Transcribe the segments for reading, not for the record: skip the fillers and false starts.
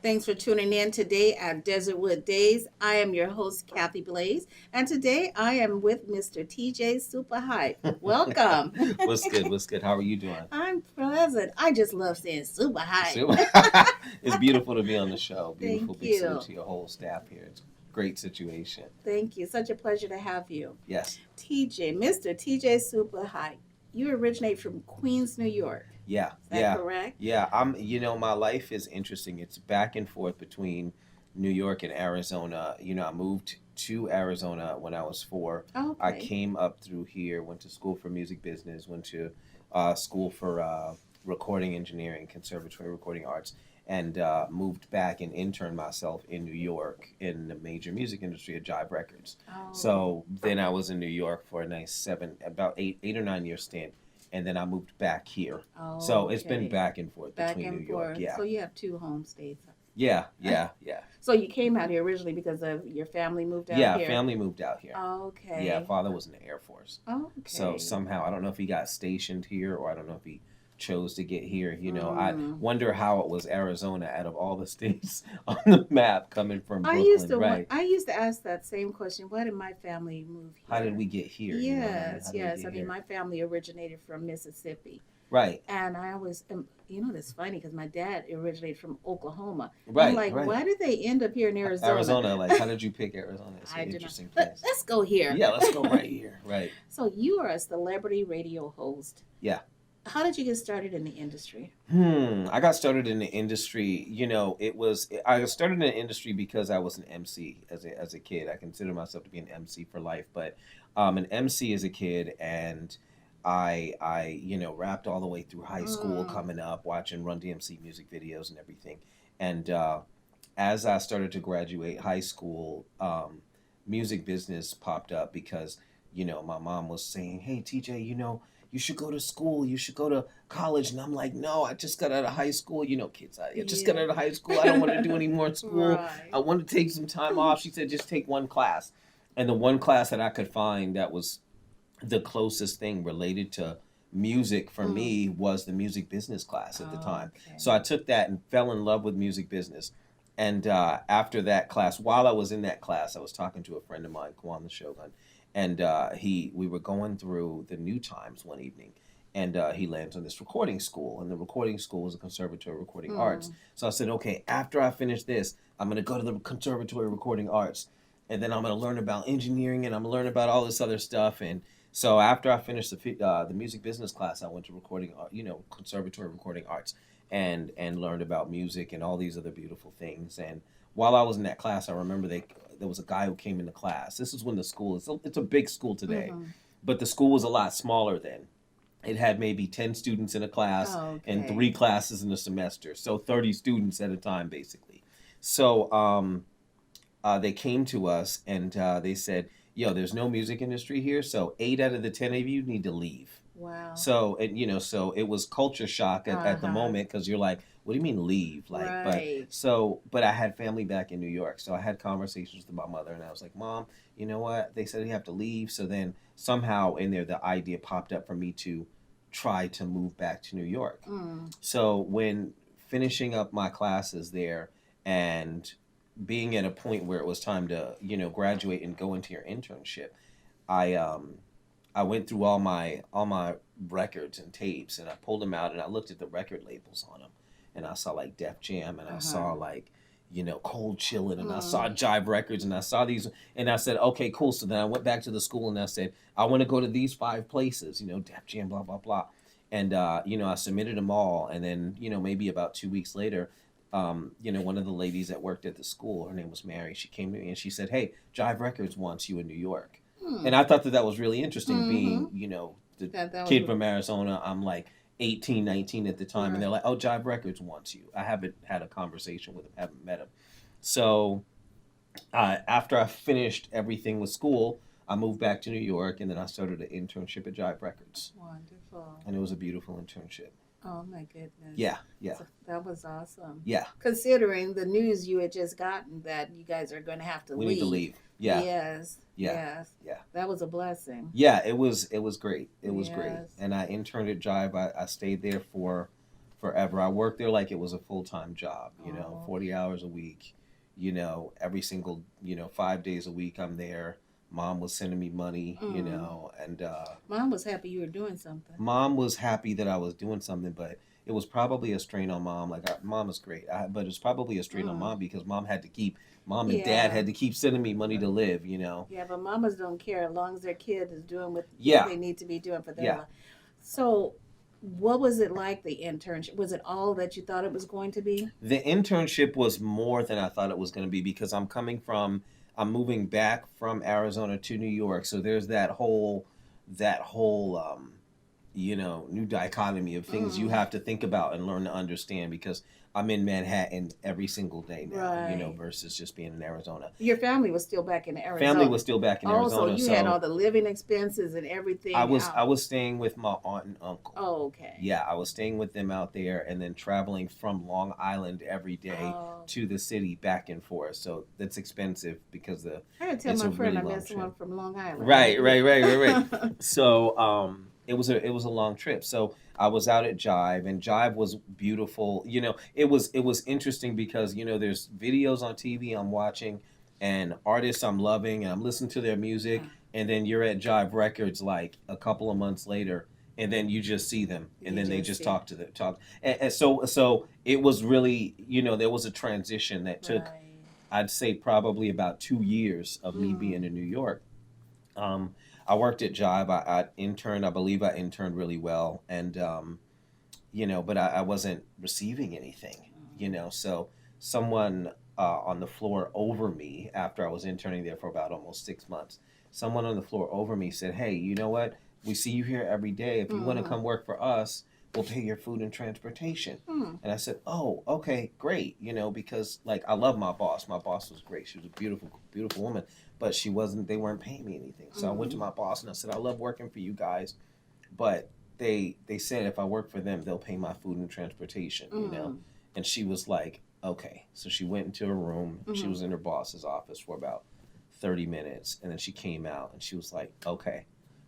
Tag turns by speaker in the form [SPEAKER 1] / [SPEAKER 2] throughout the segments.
[SPEAKER 1] Thanks for tuning in today at Desertwood Days. I am your host, Kathy Blaze, and today I am with Mr. TJ SupaHype. Welcome.
[SPEAKER 2] What's good? What's good? How are you doing?
[SPEAKER 1] I'm present. I just love saying SupaHype.
[SPEAKER 2] It's beautiful to be on the show. Beautiful.
[SPEAKER 1] Thank
[SPEAKER 2] Big
[SPEAKER 1] you.
[SPEAKER 2] salute to your whole staff here. It's a great situation.
[SPEAKER 1] Thank you. Such a pleasure to have you.
[SPEAKER 2] Yes.
[SPEAKER 1] TJ, Mr. TJ SupaHype. You originate from Queens, New York.
[SPEAKER 2] Yeah.
[SPEAKER 1] Is that correct?
[SPEAKER 2] Yeah. My life is interesting. It's back and forth between New York and Arizona. I moved to Arizona when I was 4.
[SPEAKER 1] Okay.
[SPEAKER 2] I came up through here, went to school for music business, went to school for recording engineering, conservatory recording arts, and moved back and interned myself in New York in the major music industry at Jive Records.
[SPEAKER 1] Oh.
[SPEAKER 2] So then I was in New York for a nice about eight or 9 year stint, and then I moved back here.
[SPEAKER 1] Oh,
[SPEAKER 2] So it's been
[SPEAKER 1] okay.
[SPEAKER 2] back and forth
[SPEAKER 1] Back
[SPEAKER 2] between
[SPEAKER 1] and
[SPEAKER 2] New York.
[SPEAKER 1] forth.
[SPEAKER 2] Yeah.
[SPEAKER 1] So you have two home states.
[SPEAKER 2] Yeah.
[SPEAKER 1] So you came out here originally because of your family moved out
[SPEAKER 2] Yeah,
[SPEAKER 1] here?
[SPEAKER 2] family moved out here.
[SPEAKER 1] Okay.
[SPEAKER 2] Yeah, father was in the Air Force.
[SPEAKER 1] Okay.
[SPEAKER 2] So somehow, I don't know if he got stationed here or I don't know if he chose to get here. I wonder how it was Arizona out of all the states on the map coming from Brooklyn, right?
[SPEAKER 1] I used to ask that same question. Why did my family move here?
[SPEAKER 2] How did we get here?
[SPEAKER 1] Yes,
[SPEAKER 2] How did we
[SPEAKER 1] yes.
[SPEAKER 2] get
[SPEAKER 1] I mean,
[SPEAKER 2] here?
[SPEAKER 1] my family originated from Mississippi.
[SPEAKER 2] Right.
[SPEAKER 1] And I always, that's funny because my dad originated from Oklahoma.
[SPEAKER 2] Right,
[SPEAKER 1] I'm like,
[SPEAKER 2] right.
[SPEAKER 1] why did they end up here in Arizona?
[SPEAKER 2] Arizona, like, how did you pick Arizona? It's an interesting place.
[SPEAKER 1] Let's go here.
[SPEAKER 2] Yeah, let's go right here. Right.
[SPEAKER 1] So you are a celebrity radio host.
[SPEAKER 2] Yeah.
[SPEAKER 1] How did you get started in the industry?
[SPEAKER 2] I got started in the industry. I started in the industry because I was an MC as a kid. I consider myself to be an MC for life, but an MC as a kid, and I rapped all the way through high school, coming up, watching Run DMC music videos and everything. And as I started to graduate high school, music business popped up because my mom was saying, "Hey, TJ, you should go to school. You should go to college." And I'm like, "No, I just got out of high school." Kids, I just got out of high school. I don't want to do any more school.
[SPEAKER 1] Right.
[SPEAKER 2] I want to take some time off. She said, "Just take one class." And the one class that I could find that was the closest thing related to music for me was the music business class at the time.
[SPEAKER 1] Okay.
[SPEAKER 2] So I took that and fell in love with music business. And after that class, while I was in that class, I was talking to a friend of mine, Kwan the Shogun, and we were going through the New Times one evening, and he lands on this recording school, and the recording school was a conservatory recording arts. So I said, okay, after I finish this, I'm going to go to the conservatory recording arts, and then I'm going to learn about engineering, and I'm going to learn about all this other stuff. And so after I finished the music business class, I went to conservatory recording arts, and learned about music and all these other beautiful things. And while I was in that class, I remember there was a guy who came into class. This is when the school it's a big school today, but the school was a lot smaller then. It had maybe 10 students in a class and 3 classes in a semester, so 30 students at a time basically. So they came to us and they said, "Yo, there's no music industry here, so 8 out of the 10 of you need to leave."
[SPEAKER 1] Wow.
[SPEAKER 2] So so it was culture shock at the moment, because you're like, "What do you mean leave?" Like,
[SPEAKER 1] Right.
[SPEAKER 2] but I had family back in New York, so I had conversations with my mother, and I was like, "Mom, you know what? They said you have to leave." So then somehow in there, the idea popped up for me to try to move back to New York. So when finishing up my classes there and being at a point where it was time to graduate and go into your internship, I went through all my records and tapes, and I pulled them out, and I looked at the record labels on them, and I saw like Def Jam, and I saw like Cold Chillin', and I saw Jive Records, and I saw these, and I said, okay, cool. So then I went back to the school and I said, I want to go to these 5 places, Def Jam, blah blah blah, and I submitted them all, and then maybe about 2 weeks later, one of the ladies that worked at the school, her name was Mary, she came to me and she said, "Hey, Jive Records wants you in New York." And I thought that was really interesting, being, the
[SPEAKER 1] That
[SPEAKER 2] kid
[SPEAKER 1] was-
[SPEAKER 2] from Arizona. I'm like 18, 19 at the time. And they're like, "Oh, Jive Records wants you." I haven't had a conversation with him, haven't met him. So after I finished everything with school, I moved back to New York, and then I started an internship at Jive Records.
[SPEAKER 1] Wonderful.
[SPEAKER 2] And it was a beautiful internship.
[SPEAKER 1] Oh my goodness.
[SPEAKER 2] Yeah.
[SPEAKER 1] So that was awesome.
[SPEAKER 2] Yeah.
[SPEAKER 1] Considering the news you had just gotten that you guys are going to have to
[SPEAKER 2] We
[SPEAKER 1] leave.
[SPEAKER 2] need to leave. Yeah.
[SPEAKER 1] Yes.
[SPEAKER 2] Yeah.
[SPEAKER 1] Yes.
[SPEAKER 2] Yeah.
[SPEAKER 1] That was a blessing.
[SPEAKER 2] Yeah, it was great. It was great.
[SPEAKER 1] Yes.
[SPEAKER 2] And I interned at Jive. I stayed there for forever. I worked there like it was a full-time job,
[SPEAKER 1] Oh,
[SPEAKER 2] 40 hours a week, every single, 5 days a week I'm there. Mom was sending me money,
[SPEAKER 1] mm.
[SPEAKER 2] and
[SPEAKER 1] Mom was happy you were doing something.
[SPEAKER 2] mom was happy that I was doing something, but it was probably a strain on mom. Like, mom is great, but it's probably a strain on
[SPEAKER 1] Mm.
[SPEAKER 2] mom because mom and dad
[SPEAKER 1] Yeah.
[SPEAKER 2] had to keep sending me money to live,
[SPEAKER 1] Yeah, but mamas don't care as long as their kid is doing what
[SPEAKER 2] Yeah,
[SPEAKER 1] they need to be doing for their
[SPEAKER 2] yeah.
[SPEAKER 1] life. So, what was it like the internship? Was it all that you thought it was going to be?
[SPEAKER 2] The internship was more than I thought it was going to be because I'm moving back from Arizona to New York. So there's that whole new dichotomy of things you
[SPEAKER 1] Mm.
[SPEAKER 2] have to think about and learn to understand because I'm in Manhattan every single day now,
[SPEAKER 1] Right.
[SPEAKER 2] versus just being in Arizona.
[SPEAKER 1] Your family was still back in
[SPEAKER 2] Family
[SPEAKER 1] Arizona.
[SPEAKER 2] was still back in
[SPEAKER 1] Oh, so
[SPEAKER 2] Arizona,
[SPEAKER 1] you had all
[SPEAKER 2] so
[SPEAKER 1] the living expenses and
[SPEAKER 2] I
[SPEAKER 1] everything
[SPEAKER 2] was I
[SPEAKER 1] out.
[SPEAKER 2] was staying with my aunt and uncle.
[SPEAKER 1] Oh, okay.
[SPEAKER 2] Yeah, I was staying with them out there and then traveling from Long Island every day
[SPEAKER 1] Oh,
[SPEAKER 2] to the city back and forth. So that's expensive because
[SPEAKER 1] I had to tell
[SPEAKER 2] it's
[SPEAKER 1] my
[SPEAKER 2] a
[SPEAKER 1] friend
[SPEAKER 2] really
[SPEAKER 1] I
[SPEAKER 2] long
[SPEAKER 1] met
[SPEAKER 2] trip.
[SPEAKER 1] someone from Long Island.
[SPEAKER 2] Right, right, right, right, right.
[SPEAKER 1] Yeah.
[SPEAKER 2] So it was a long trip. So I was out at Jive and Jive was beautiful. It was interesting because there's videos on TV I'm watching and artists I'm loving and I'm listening to their music and then you're at Jive Records like a couple of months later and then you just see them and
[SPEAKER 1] You
[SPEAKER 2] then they
[SPEAKER 1] just
[SPEAKER 2] just
[SPEAKER 1] see.
[SPEAKER 2] talk and so it was really there was a transition that took
[SPEAKER 1] Right.
[SPEAKER 2] I'd say probably about 2 years of me
[SPEAKER 1] Mm.
[SPEAKER 2] being in New York. um, I worked at Jive. I interned. I believe I interned really well, and but I wasn't receiving anything. So someone on the floor over me after I was interning there for about almost 6 months, someone on the floor over me said, "Hey, you know what? We see you here every day. If you want to
[SPEAKER 1] Mm-hmm.
[SPEAKER 2] come work for us, we'll pay your food and transportation."
[SPEAKER 1] Mm.
[SPEAKER 2] And I said, "Oh, okay, great." Because like I love my boss. My boss was great. She was a beautiful, beautiful woman, but she wasn't. They weren't paying me anything. So I went to
[SPEAKER 1] Mm.
[SPEAKER 2] my boss and I said, "I love working for you guys, but they said if I work for them, they'll pay my food and transportation."
[SPEAKER 1] Mm.
[SPEAKER 2] And she was like, "Okay." So she went into her room. She
[SPEAKER 1] Mm.
[SPEAKER 2] was in her boss's office for about 30 minutes, and then she came out and she was like, "Okay,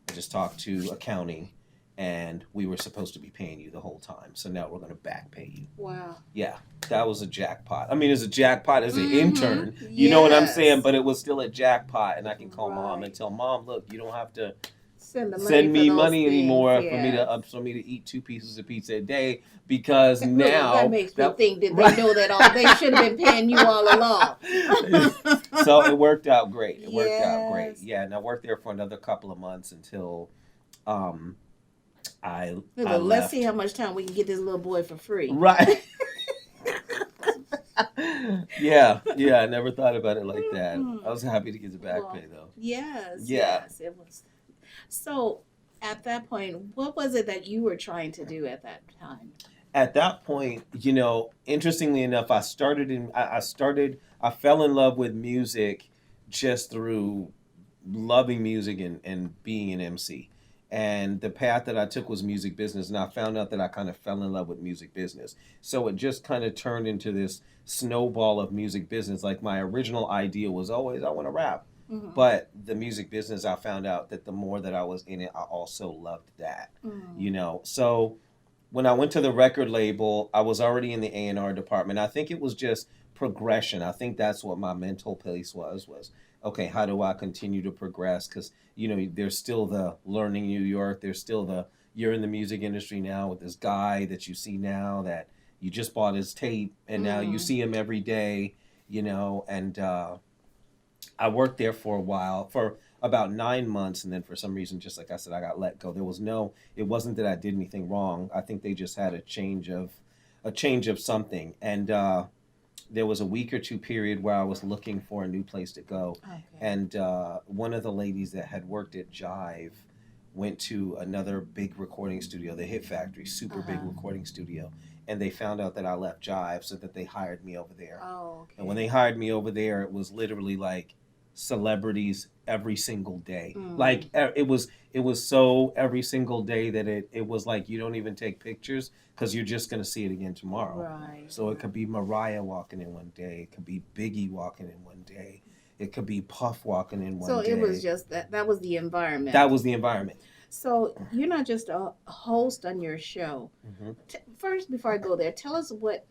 [SPEAKER 2] I just talked to accounting." And we were supposed to be paying you the whole time. So now we're going to back pay you.
[SPEAKER 1] Wow.
[SPEAKER 2] Yeah, that was a jackpot. I mean, it's a jackpot as an
[SPEAKER 1] Mm-hmm.
[SPEAKER 2] intern. You know what I'm saying?
[SPEAKER 1] Yes.
[SPEAKER 2] But it was still a jackpot. And I can call mom and
[SPEAKER 1] Right.
[SPEAKER 2] tell mom, look, you don't have to
[SPEAKER 1] Send the money
[SPEAKER 2] send
[SPEAKER 1] for
[SPEAKER 2] me
[SPEAKER 1] those
[SPEAKER 2] money
[SPEAKER 1] things.
[SPEAKER 2] anymore
[SPEAKER 1] Yes.
[SPEAKER 2] for me to eat 2 pieces of pizza a day because
[SPEAKER 1] Look, that
[SPEAKER 2] now
[SPEAKER 1] makes me
[SPEAKER 2] that
[SPEAKER 1] think that they
[SPEAKER 2] right.
[SPEAKER 1] know that all they should have been paying you all along.
[SPEAKER 2] So it worked out great. It worked out great.
[SPEAKER 1] Yes.
[SPEAKER 2] Yeah, and I worked there for another couple of months until um I
[SPEAKER 1] Hey,
[SPEAKER 2] I
[SPEAKER 1] well, let's see
[SPEAKER 2] left.
[SPEAKER 1] how much time we can get this little boy for free.
[SPEAKER 2] Right. Yeah, yeah, I never thought about it like that. I
[SPEAKER 1] Mm.
[SPEAKER 2] was happy to get the back
[SPEAKER 1] Well,
[SPEAKER 2] pay though.
[SPEAKER 1] yes,
[SPEAKER 2] Yeah.
[SPEAKER 1] yes, it was. So, at that point, what was it that you were trying to do at that time?
[SPEAKER 2] At that point, interestingly enough, I fell in love with music just through loving music and being an MC. And the path that I took was music business, and I found out that I kind of fell in love with music business. So it just kind of turned into this snowball of music business. Like my original idea was always I want to rap.
[SPEAKER 1] Mm-hmm.
[SPEAKER 2] But the music business, I found out that the more that I was in it, I also loved that.
[SPEAKER 1] Mm.
[SPEAKER 2] So when I went to the record label, I was already in the A&R department. I think it was just progression. I think that's what my mental place was okay, how do I continue to progress? Because there's still the learning New York. There's still the you're in the music industry now with this guy that you see now that you just bought his tape and now you
[SPEAKER 1] Mm.
[SPEAKER 2] see him every day. And I worked there for a while, for about 9 months, and then for some reason, just like I said, I got let go. It wasn't that I did anything wrong. I think they just had a change of something, and there was a week or two period where I was looking for a new place to go,
[SPEAKER 1] Okay.
[SPEAKER 2] and one of the ladies that had worked at Jive went to another big recording studio, the Hit Factory, super big
[SPEAKER 1] Uh-huh.
[SPEAKER 2] recording studio, and they found out that I left Jive, so that they hired me over there.
[SPEAKER 1] Oh,
[SPEAKER 2] And when
[SPEAKER 1] okay.
[SPEAKER 2] they hired me over there, it was literally like celebrities every single day. Like
[SPEAKER 1] Mm.
[SPEAKER 2] it was so every single day that it was like you don't even take pictures because you're just gonna see it again tomorrow.
[SPEAKER 1] Right,
[SPEAKER 2] So it could
[SPEAKER 1] right.
[SPEAKER 2] be Mariah walking in one day, it could be Biggie walking in one day, it could be Puff walking in
[SPEAKER 1] So
[SPEAKER 2] one
[SPEAKER 1] it was
[SPEAKER 2] day.
[SPEAKER 1] just that was the environment.
[SPEAKER 2] That was the environment.
[SPEAKER 1] So you're not just a host on your show.
[SPEAKER 2] Hmm.
[SPEAKER 1] First, before I go there, tell us what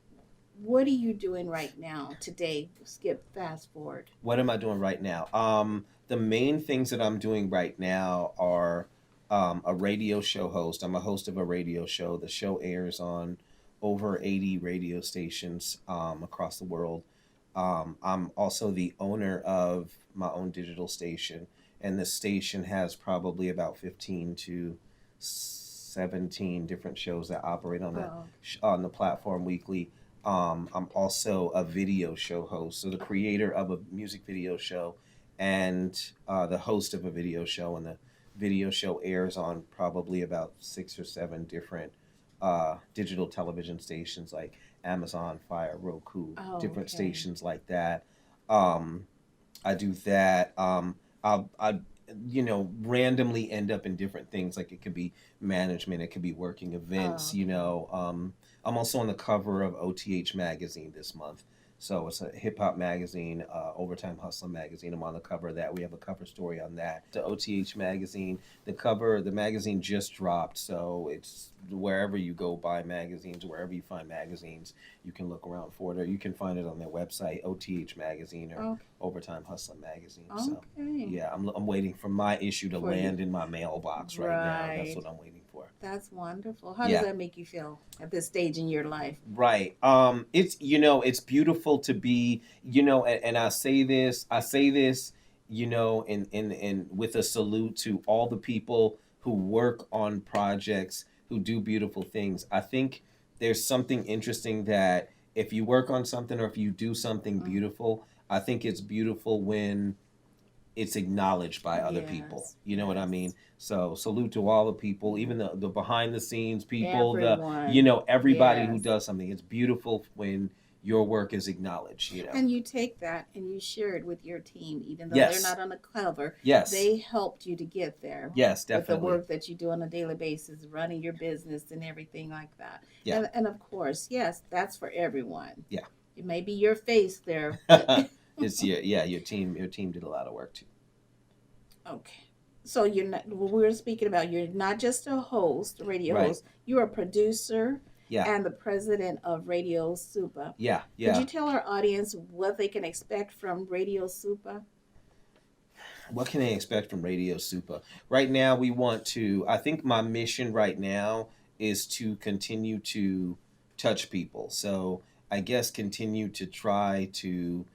[SPEAKER 1] are you doing right now today? Skip fast forward.
[SPEAKER 2] What am I doing right now? The main things that I'm doing right now are a radio show host. I'm a host of a radio show. The show airs on over 80 radio stations across the world. I'm also the owner of my own digital station, and the station has probably about 15 to 17 different shows that operate
[SPEAKER 1] Oh,
[SPEAKER 2] on the platform weekly. I'm also a video show host, so the creator of a music video show and the host of a video show. And the video show airs on probably about 6 or 7 different digital television stations like Amazon Fire, Roku,
[SPEAKER 1] oh,
[SPEAKER 2] different
[SPEAKER 1] okay.
[SPEAKER 2] stations like that. Um, I do that. I randomly end up in different things. Like it could be management, it could be working events.
[SPEAKER 1] Oh, okay.
[SPEAKER 2] I'm also on the cover of OTH magazine this month. So it's a hip hop magazine, Overtime Hustler magazine. I'm on the cover of that. We have a cover story on that. The OTH magazine, the magazine just dropped. So it's wherever you go buy magazines, wherever you find magazines, you can look around for it, or you can find it on their website, OTH magazine or
[SPEAKER 1] Okay.
[SPEAKER 2] Overtime Hustler magazine. So
[SPEAKER 1] Okay.
[SPEAKER 2] yeah, I'm waiting for my issue to
[SPEAKER 1] For you.
[SPEAKER 2] land in my mailbox right now. That's
[SPEAKER 1] Right.
[SPEAKER 2] what I'm waiting for.
[SPEAKER 1] That's wonderful. How does
[SPEAKER 2] Yeah.
[SPEAKER 1] that make you feel at this stage in your life?
[SPEAKER 2] Right. It's it's beautiful to be, and I say this, in with a salute to all the people who work on projects, who do beautiful things. I think there's something interesting that if you work on something or if you do something
[SPEAKER 1] Mm.
[SPEAKER 2] beautiful, I think it's beautiful when it's acknowledged by other people.
[SPEAKER 1] Yes.
[SPEAKER 2] You know what I mean?
[SPEAKER 1] Yes.
[SPEAKER 2] So salute to all the people, even the behind the scenes people,
[SPEAKER 1] Everyone.
[SPEAKER 2] everybody who
[SPEAKER 1] Yes.
[SPEAKER 2] does something. It's beautiful when your work is acknowledged.
[SPEAKER 1] And you take that and you share it with your team, even though they're
[SPEAKER 2] Yes.
[SPEAKER 1] not on the cover.
[SPEAKER 2] Yes.
[SPEAKER 1] They helped you to get there
[SPEAKER 2] Yes,
[SPEAKER 1] with the
[SPEAKER 2] definitely.
[SPEAKER 1] work that you do on a daily basis, running your business and everything like that.
[SPEAKER 2] Yeah.
[SPEAKER 1] And of course, yes, that's for everyone.
[SPEAKER 2] Yeah.
[SPEAKER 1] It may be your face there, but
[SPEAKER 2] It's your team did a lot of work too.
[SPEAKER 1] okay. So you're not. What we were speaking about, you're not just a host, a radio
[SPEAKER 2] Right.
[SPEAKER 1] host. You're a producer
[SPEAKER 2] Yeah.
[SPEAKER 1] and the president of Radio Supa.
[SPEAKER 2] Yeah.
[SPEAKER 1] Could
[SPEAKER 2] Yeah.
[SPEAKER 1] you tell our audience what they can expect from Radio Supa?
[SPEAKER 2] What can they expect from Radio Super? Right now, I think my mission right now is to continue to touch people. So I guess continue to try to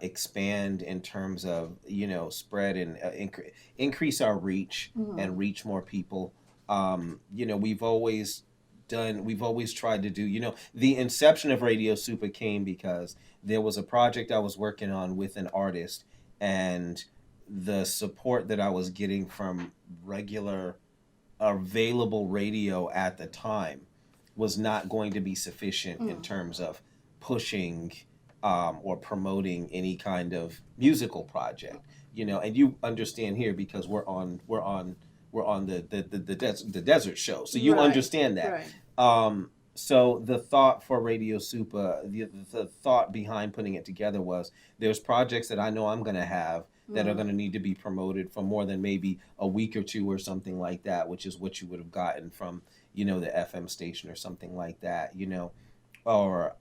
[SPEAKER 2] expand in terms of, spread and increase our reach
[SPEAKER 1] Mm-hmm.
[SPEAKER 2] and reach more people. We've always tried to do, the inception of Radio Super came because there was a project I was working on with an artist, and the support that I was getting from regular available radio at the time was not going to be sufficient in
[SPEAKER 1] Mm.
[SPEAKER 2] terms of pushing or promoting any kind of musical project. And you understand here because we're on the desert show, so you
[SPEAKER 1] Right.
[SPEAKER 2] understand that.
[SPEAKER 1] Right.
[SPEAKER 2] So the thought for Radio Super, the thought behind putting it together was there's projects that I know I'm going to have that are
[SPEAKER 1] Mm.
[SPEAKER 2] going to need to be promoted for more than maybe a week or two or something like that, which is what you would have gotten from, the FM station or something like that, or,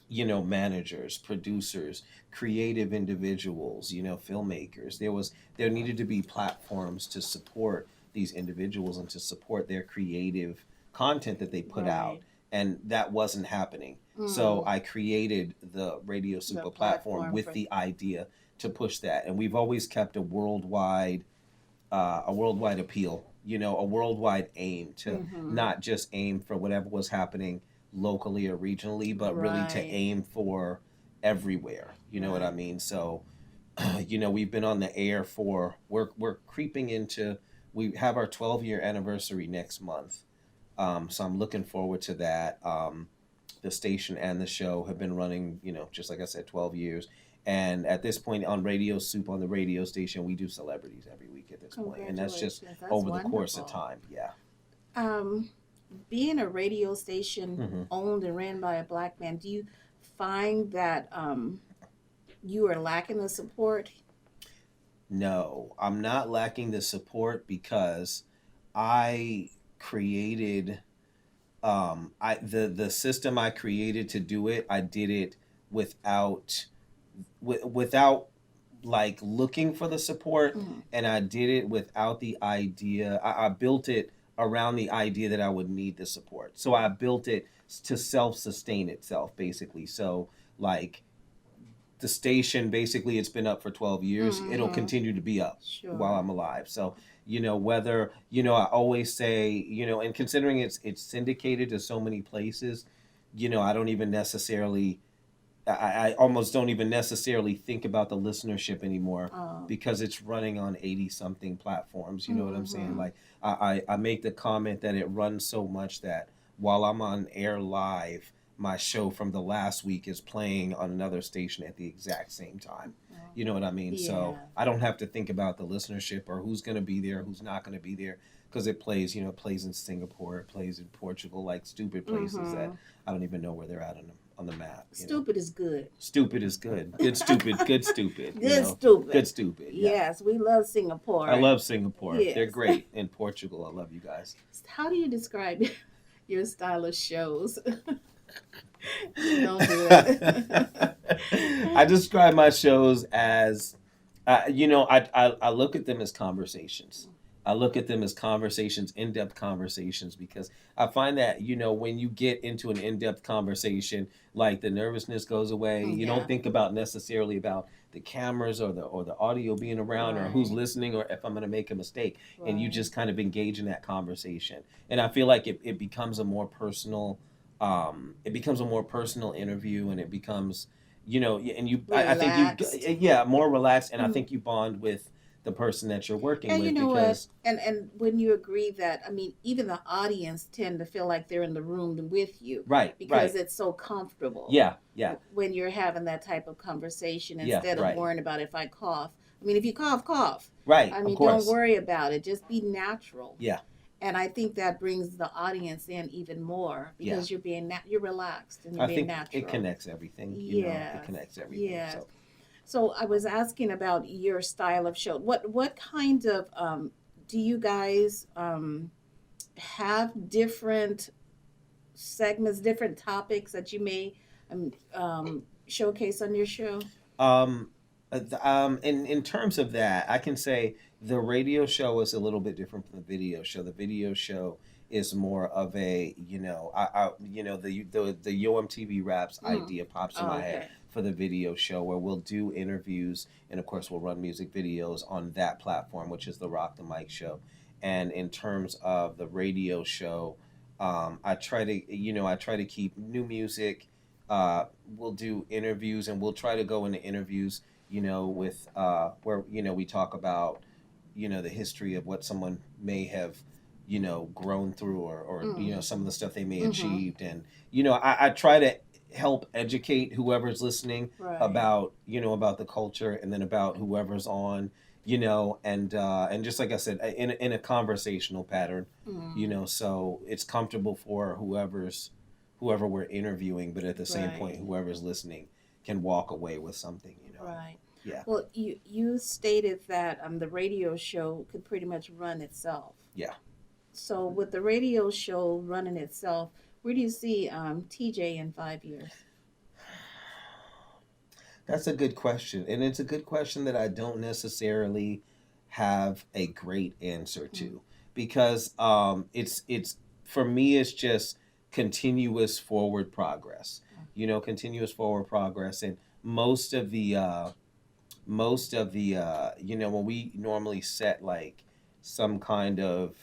[SPEAKER 2] managers, producers, creative individuals, filmmakers. There needed to be platforms to support these individuals and to support their creative content that they put out.
[SPEAKER 1] Right.
[SPEAKER 2] And that wasn't happening. So
[SPEAKER 1] Mm.
[SPEAKER 2] I created the Radio
[SPEAKER 1] The
[SPEAKER 2] Super platform
[SPEAKER 1] platform
[SPEAKER 2] with
[SPEAKER 1] for.
[SPEAKER 2] the idea to push that. And we've always kept a worldwide appeal, a worldwide aim to
[SPEAKER 1] Mm-hmm.
[SPEAKER 2] not just aim for whatever was happening locally or regionally, but really to
[SPEAKER 1] Right.
[SPEAKER 2] aim for everywhere. You know what I
[SPEAKER 1] Right.
[SPEAKER 2] mean? So, we've been on the air we're creeping into, we have our 12-year anniversary next month. So I'm looking forward to that. The station and the show have been running, just like I said, 12 years. And at this point on Radio Soup, on the radio station, we do celebrities every week at this point. And that's just
[SPEAKER 1] Congratulations. That's
[SPEAKER 2] over the course of
[SPEAKER 1] wonderful.
[SPEAKER 2] time. Yeah.
[SPEAKER 1] Um, being a radio station
[SPEAKER 2] Hmm.
[SPEAKER 1] owned and ran by a black man, do you find that you are lacking the support?
[SPEAKER 2] No, I'm not lacking the support because I created I the system I created to do it. I did it without without like looking for the support,
[SPEAKER 1] Mhm.
[SPEAKER 2] and I did it without the idea. I built it around the idea that I would need the support. So I built it to self-sustain itself basically. So like the station basically it's been up for 12 years, it'll
[SPEAKER 1] Mhm.
[SPEAKER 2] continue to be up while
[SPEAKER 1] Sure.
[SPEAKER 2] I'm alive. So whether I always say, and considering it's syndicated to so many places, I don't even necessarily I almost don't even necessarily think about the listenership anymore
[SPEAKER 1] Oh.
[SPEAKER 2] because it's running on 80 something platforms. You know what I'm saying?
[SPEAKER 1] Mhm.
[SPEAKER 2] Like I make the comment that it runs so much that while I'm on air live, my show from the last week is playing on another station at the exact same time.
[SPEAKER 1] Oh.
[SPEAKER 2] You know what I mean? So
[SPEAKER 1] Yeah.
[SPEAKER 2] I don't have to think about the listenership or who's going to be there, who's not going to be there, because it plays, it plays in Singapore, it plays in Portugal, like stupid places that
[SPEAKER 1] Mhm.
[SPEAKER 2] I don't even know where they're at on the map.
[SPEAKER 1] Stupid is good.
[SPEAKER 2] Stupid is good. Good stupid. Good stupid.
[SPEAKER 1] Good stupid.
[SPEAKER 2] Good stupid. Yeah.
[SPEAKER 1] Yes, we love
[SPEAKER 2] I
[SPEAKER 1] Singapore.
[SPEAKER 2] love Singapore. They're
[SPEAKER 1] Yes.
[SPEAKER 2] great. In Portugal, I love you guys.
[SPEAKER 1] How do you describe your style of shows? Don't do that.
[SPEAKER 2] I describe my shows as, I look at them as conversations. I look at them as conversations, in depth conversations, because I find that, when you get into an in depth conversation, like the nervousness goes away. You don't
[SPEAKER 1] Yeah.
[SPEAKER 2] think about necessarily about the cameras or the audio being around or who's
[SPEAKER 1] Right.
[SPEAKER 2] listening or if I'm going to make a mistake. And you
[SPEAKER 1] Right.
[SPEAKER 2] just kind of engage in that conversation. And I feel like it becomes a more personal interview, and it becomes and I think you
[SPEAKER 1] Relaxed.
[SPEAKER 2] yeah, more relaxed, and I
[SPEAKER 1] Mhm.
[SPEAKER 2] think you bond with the person that you're working
[SPEAKER 1] And you
[SPEAKER 2] with
[SPEAKER 1] know what?
[SPEAKER 2] because
[SPEAKER 1] And when you agree that, I mean, even the audience tend to feel like they're in the room with you
[SPEAKER 2] right,
[SPEAKER 1] because
[SPEAKER 2] right,
[SPEAKER 1] it's so comfortable
[SPEAKER 2] yeah, yeah,
[SPEAKER 1] when you're having that type of conversation
[SPEAKER 2] yeah,
[SPEAKER 1] instead of
[SPEAKER 2] right,
[SPEAKER 1] worrying about if I cough. I mean, if you cough, cough.
[SPEAKER 2] right,
[SPEAKER 1] I
[SPEAKER 2] of
[SPEAKER 1] mean, don't
[SPEAKER 2] course,
[SPEAKER 1] worry about it. Just be natural.
[SPEAKER 2] yeah,
[SPEAKER 1] And I think that brings the audience in even more
[SPEAKER 2] yeah.
[SPEAKER 1] because you're relaxed and you're
[SPEAKER 2] I
[SPEAKER 1] being
[SPEAKER 2] think it
[SPEAKER 1] natural.
[SPEAKER 2] connects everything. It
[SPEAKER 1] Yes.
[SPEAKER 2] connects everything.
[SPEAKER 1] Yes.
[SPEAKER 2] So
[SPEAKER 1] So I was asking about your style of show. What kind of do you guys have different segments, different topics that you may showcase on your show?
[SPEAKER 2] Um, in terms of that, I can say the radio show is a little bit different from the video show. The video show is more of a, the UMTV Raps
[SPEAKER 1] Mm.
[SPEAKER 2] idea pops in
[SPEAKER 1] Oh,
[SPEAKER 2] my head
[SPEAKER 1] okay.
[SPEAKER 2] for the video show where we'll do interviews and of course we'll run music videos on that platform, which is the Rock the Mic show. And in terms of the radio show, I try to keep new music. We'll do interviews and we'll try to go into interviews, with where we talk about the history of what someone may have grown through or
[SPEAKER 1] Mm.
[SPEAKER 2] some of the stuff they may
[SPEAKER 1] Mm-hmm.
[SPEAKER 2] achieved. And I try to help educate whoever's listening
[SPEAKER 1] Right.
[SPEAKER 2] about the culture, and then about whoever's on, and just like I said, in a conversational pattern,
[SPEAKER 1] Mm.
[SPEAKER 2] so it's comfortable for whoever we're interviewing, but at the same point,
[SPEAKER 1] Right.
[SPEAKER 2] whoever's listening can walk away with something.
[SPEAKER 1] Right.
[SPEAKER 2] Yeah,
[SPEAKER 1] Well, you stated that the radio show could pretty much run itself.
[SPEAKER 2] yeah.
[SPEAKER 1] So with the radio show running itself, where do you see TJ in 5 years?
[SPEAKER 2] That's a good question, and it's a good question that I don't necessarily have a great answer
[SPEAKER 1] Mm.
[SPEAKER 2] to, because it's for me it's just continuous forward progress. Continuous forward progress, and when we normally set like some kind of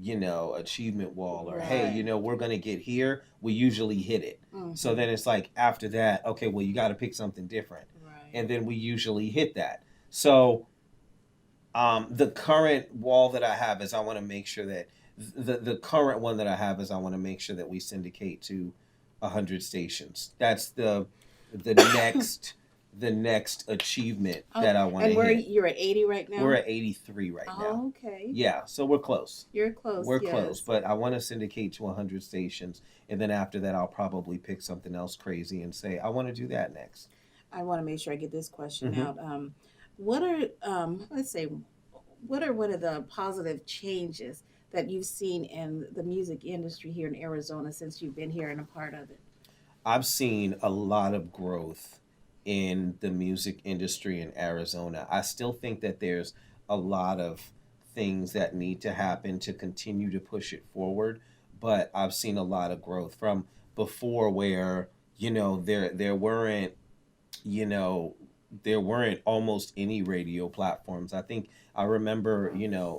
[SPEAKER 2] achievement wall, or hey,
[SPEAKER 1] Right.
[SPEAKER 2] we're going to get here, we usually hit it. So
[SPEAKER 1] Mm-hmm.
[SPEAKER 2] then it's like after that, okay, well, you got to pick something different,
[SPEAKER 1] Right.
[SPEAKER 2] and then we usually hit that. So the current wall that I have is I want to make sure that the current one that I have is I want to make sure that we syndicate to 100 stations. That's the next achievement
[SPEAKER 1] Oh,
[SPEAKER 2] that I want
[SPEAKER 1] and
[SPEAKER 2] to
[SPEAKER 1] where
[SPEAKER 2] hit.
[SPEAKER 1] you're at 80 right
[SPEAKER 2] We're
[SPEAKER 1] now?
[SPEAKER 2] at 83 right now.
[SPEAKER 1] Oh, okay.
[SPEAKER 2] Yeah, so we're close.
[SPEAKER 1] You're close,
[SPEAKER 2] We're close,
[SPEAKER 1] yes.
[SPEAKER 2] but I want to syndicate to 100 stations, and then after that, I'll probably pick something else crazy and say I want to do that next.
[SPEAKER 1] I want to make sure I get this question
[SPEAKER 2] Hmm.
[SPEAKER 1] out. what are let's say what are one of the positive changes that you've seen in the music industry here in Arizona since you've been here and a part of it?
[SPEAKER 2] I've seen a lot of growth in the music industry in Arizona. I still think that there's a lot of things that need to happen to continue to push it forward, but I've seen a lot of growth from before where, there weren't, you know, there weren't almost any radio platforms. I think I remember,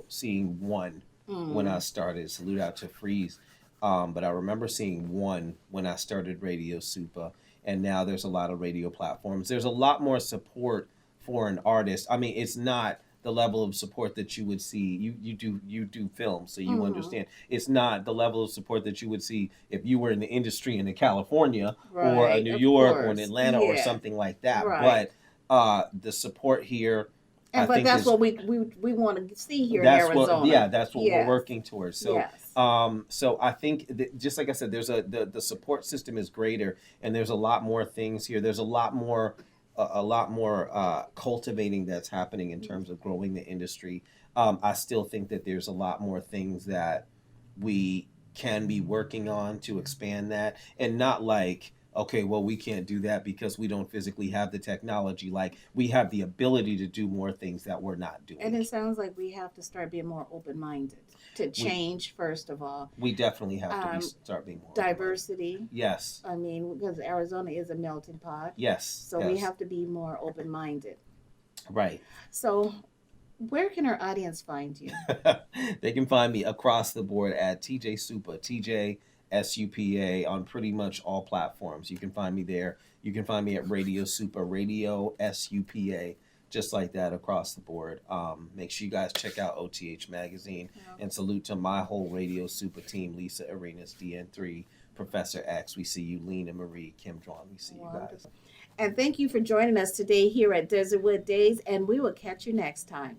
[SPEAKER 2] seeing one when I
[SPEAKER 1] Mm,
[SPEAKER 2] started. Salute out to Freeze. But I remember seeing one when I started Radio Supa, and now there's a lot of radio platforms. There's a lot more support for an artist. I mean, it's not the level of support that you would see. You do film, so you
[SPEAKER 1] hmm.
[SPEAKER 2] understand. It's not the level of support that you would see if you were in the industry in California or a
[SPEAKER 1] Right,
[SPEAKER 2] New
[SPEAKER 1] of
[SPEAKER 2] York or an
[SPEAKER 1] course.
[SPEAKER 2] Atlanta or
[SPEAKER 1] Yeah,
[SPEAKER 2] something like that.
[SPEAKER 1] right.
[SPEAKER 2] But the support here, I
[SPEAKER 1] And but
[SPEAKER 2] think,
[SPEAKER 1] that's
[SPEAKER 2] is
[SPEAKER 1] what we want to see here in Arizona.
[SPEAKER 2] that's what we're
[SPEAKER 1] Yes.
[SPEAKER 2] working towards. So
[SPEAKER 1] Yes.
[SPEAKER 2] I think that, just like I said, the support system is greater, and there's a lot more things here. There's a lot more cultivating that's happening in terms of growing the industry. I still think that there's a lot more things that we can be working on to expand that, and not like, okay, well, we can't do that because we don't physically have the technology. Like, we have the ability to do more things that we're not
[SPEAKER 1] And
[SPEAKER 2] doing.
[SPEAKER 1] it sounds like we have to start being more open minded to
[SPEAKER 2] We
[SPEAKER 1] change, first of all.
[SPEAKER 2] we definitely have to be
[SPEAKER 1] Um,
[SPEAKER 2] start being more open minded.
[SPEAKER 1] Diversity.
[SPEAKER 2] Yes,
[SPEAKER 1] I mean, because Arizona is a melting pot.
[SPEAKER 2] yes,
[SPEAKER 1] So we
[SPEAKER 2] yes.
[SPEAKER 1] have to be more open minded.
[SPEAKER 2] Right.
[SPEAKER 1] So, where can our audience find you?
[SPEAKER 2] They can find me across the board at TJ Supa, TJ SUPA, on pretty much all platforms. You can find me there. You can find me at Radio Supa, Radio SUPA, just like that across the board. Make sure you guys check out OTH Magazine, and salute to my whole Radio Supa team: Lisa Arenas, DN3, Professor X. We see you, Lena Marie, Kim Dwan. We see you guys.
[SPEAKER 1] Wonderful. And thank you for joining us today here at Desertwood Days, and we will catch you next time.